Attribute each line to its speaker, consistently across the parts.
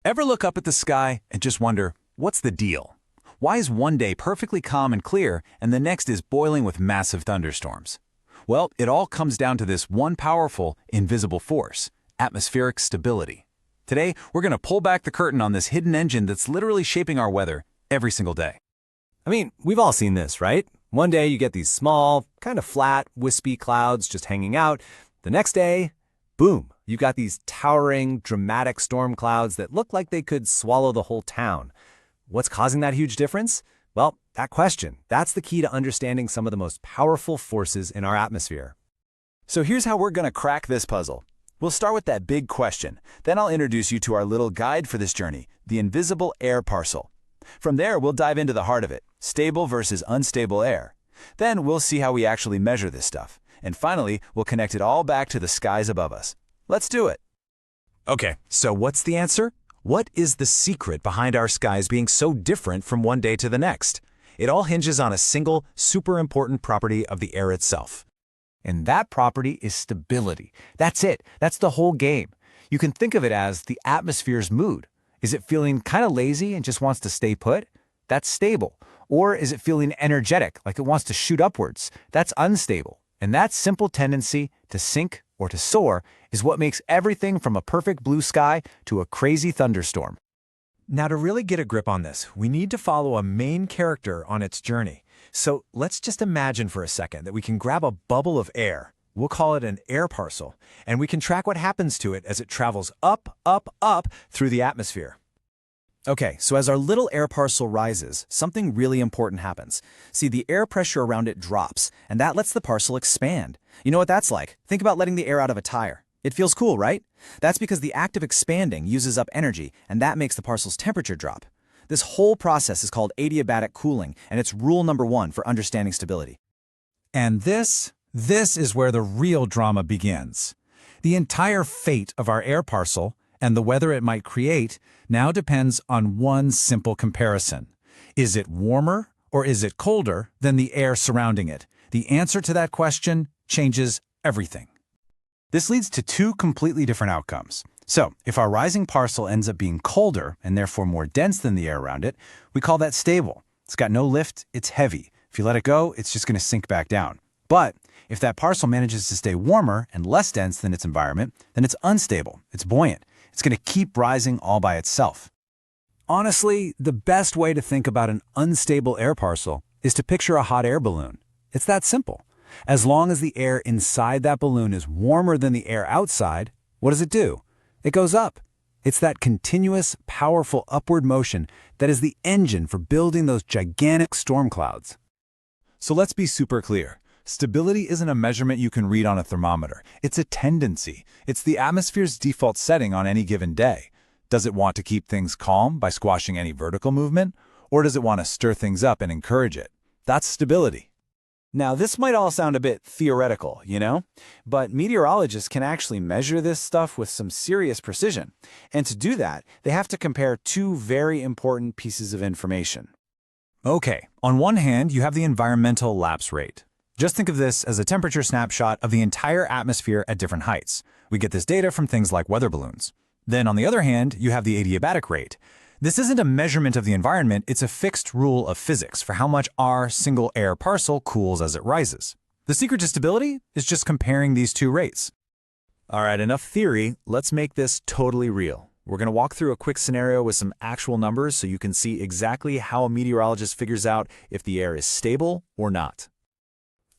Speaker 1: Ever look up at the sky and just wonder, what's the deal? Why is one day perfectly calm and clear and the next is boiling with massive thunderstorms? Well, it all comes down to this one powerful, invisible force: atmospheric stability. Today, we're going to pull back the curtain on this hidden engine that's literally shaping our weather every single day.
Speaker 2: I mean, we've all seen this, right? One day you get these small, kind of flat, wispy clouds just hanging out. The next day, boom, you've got these towering, dramatic storm clouds that look like they could swallow the whole town. What's causing that huge difference? Well, that question. That's the key to understanding some of the most powerful forces in our atmosphere.
Speaker 1: So here's how we're going to crack this puzzle. We'll start with that big question. Then I'll introduce you to our little guide for this journey, the invisible air parcel. From there, we'll dive into the heart of it, stable versus unstable air. Then we'll see how we actually measure this stuff. And finally, we'll connect it all back to the skies above us. Let's do it. Okay, so what's the answer? What is the secret behind our skies being so different from one day to the next? It all hinges on a single, super important property of the air itself.
Speaker 2: And that property is stability. That's it. That's the whole game. You can think of it as the atmosphere's mood. Is it feeling kind of lazy and just wants to stay put? That's stable. Or is it feeling energetic, like it wants to shoot upwards? That's unstable. And that simple tendency to sink or to soar is what makes everything from a perfect blue sky to a crazy thunderstorm.
Speaker 3: Now, to really get a grip on this, we need to follow a main character on its journey. So let's just imagine for a second that we can grab a bubble of air. We'll call it an air parcel, and we can track what happens to it as it travels up, up, up through the atmosphere.
Speaker 2: Okay, so as our little air parcel rises, something really important happens. See, the air pressure around it drops, and that lets the parcel expand. You know what that's like? Think about letting the air out of a tire. It feels cool, right? That's because the act of expanding uses up energy, and that makes the parcel's temperature drop. This whole process is called adiabatic cooling, and it's rule number one for understanding stability.
Speaker 3: And this is where the real drama begins. The entire fate of our air parcel and the weather it might create now depends on one simple comparison. Is it warmer or is it colder than the air surrounding it? The answer to that question changes everything.
Speaker 1: This leads to two completely different outcomes. So, if our rising parcel ends up being colder and therefore more dense than the air around it, we call that stable. It's got no lift, it's heavy. If you let it go, it's just going to sink back down. But if that parcel manages to stay warmer and less dense than its environment, then it's unstable, it's buoyant. It's going to keep rising all by itself.
Speaker 3: Honestly, the best way to think about an unstable air parcel is to picture a hot air balloon. It's that simple. As long as the air inside that balloon is warmer than the air outside, what does it do? It goes up. It's that continuous, powerful upward motion that is the engine for building those gigantic storm clouds.
Speaker 1: So let's be super clear. Stability isn't a measurement you can read on a thermometer. It's a tendency. It's the atmosphere's default setting on any given day. Does it want to keep things calm by squashing any vertical movement? Or does it want to stir things up and encourage it? That's stability. Now, this might all sound a bit theoretical, but meteorologists can actually measure this stuff with some serious precision. And to do that, they have to compare two very important pieces of information. Okay, on one hand, you have the environmental lapse rate. Just think of this as a temperature snapshot of the entire atmosphere at different heights. We get this data from things like weather balloons. Then on the other hand, you have the adiabatic rate. This isn't a measurement of the environment, it's a fixed rule of physics for how much our single air parcel cools as it rises. The secret to stability is just comparing these two rates. All right, enough theory, let's make this totally real. We're going to walk through a quick scenario with some actual numbers so you can see exactly how a meteorologist figures out if the air is stable or not.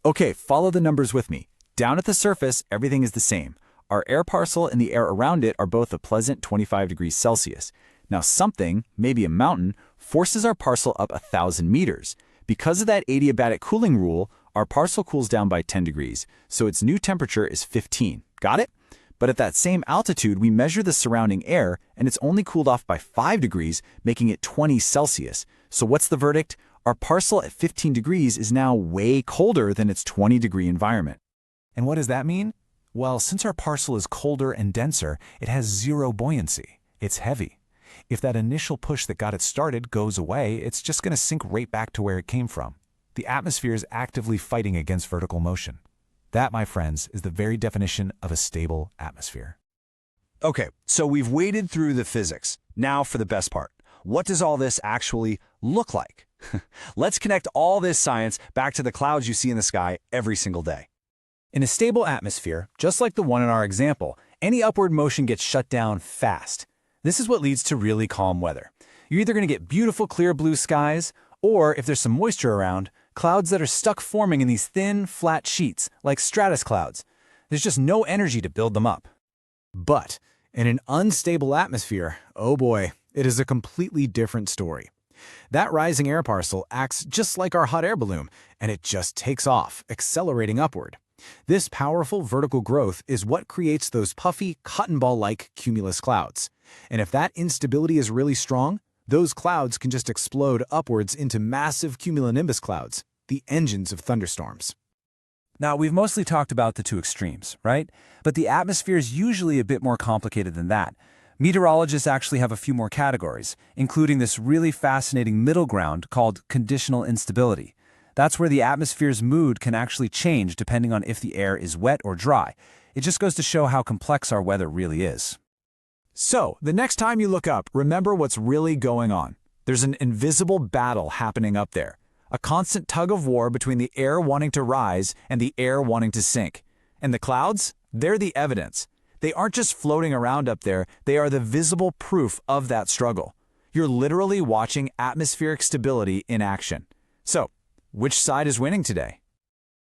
Speaker 1: Okay, follow the numbers with me. Down at the surface, everything is the same. Our air parcel and the air around it are both a pleasant 25 degrees Celsius. Now something, maybe a mountain, forces our parcel up 1,000 meters. Because of that adiabatic cooling rule, our parcel cools down by 10 degrees, so its new temperature is 15. Got it? But at that same altitude, we measure the surrounding air, and it's only cooled off by 5 degrees, making it 20 Celsius. So what's the verdict? Our parcel at 15 degrees is now way colder than its 20-degree environment. And what does that mean? Well, since our parcel is colder and denser, it has zero buoyancy. It's heavy. If that initial push that got it started goes away, it's just going to sink right back to where it came from. The atmosphere is actively fighting against vertical motion. That, my friends, is the very definition of a stable atmosphere. Okay, so we've waded through the physics.
Speaker 3: Now for the best part. What does all this actually look like? Let's connect all this science back to the clouds you see in the sky every single day.
Speaker 2: In a stable atmosphere, just like the one in our example, any upward motion gets shut down fast. This is what leads to really calm weather. You're either going to get beautiful clear blue skies, or if there's some moisture around, clouds that are stuck forming in these thin, flat sheets, like stratus clouds. There's just no energy to build them up. But in an unstable atmosphere, oh boy, it is a completely different story. That rising air parcel acts just like our hot air balloon, and it just takes off, accelerating upward. This powerful vertical growth is what creates those puffy, cotton ball-like cumulus clouds. And if that instability is really strong, those clouds can just explode upwards into massive cumulonimbus clouds, the engines of thunderstorms.
Speaker 1: Now, we've mostly talked about the two extremes, right? But the atmosphere is usually a bit more complicated than that. Meteorologists actually have a few more categories, including this really fascinating middle ground called conditional instability. That's where the atmosphere's mood can actually change depending on if the air is wet or dry. It just goes to show how complex our weather really is.
Speaker 3: So, the next time you look up, remember what's really going on. There's an invisible battle happening up there. A constant tug of war between the air wanting to rise and the air wanting to sink. And the clouds? They're the evidence. They aren't just floating around up there, they are the visible proof of that struggle. You're literally watching atmospheric stability in action. So, which side is winning today?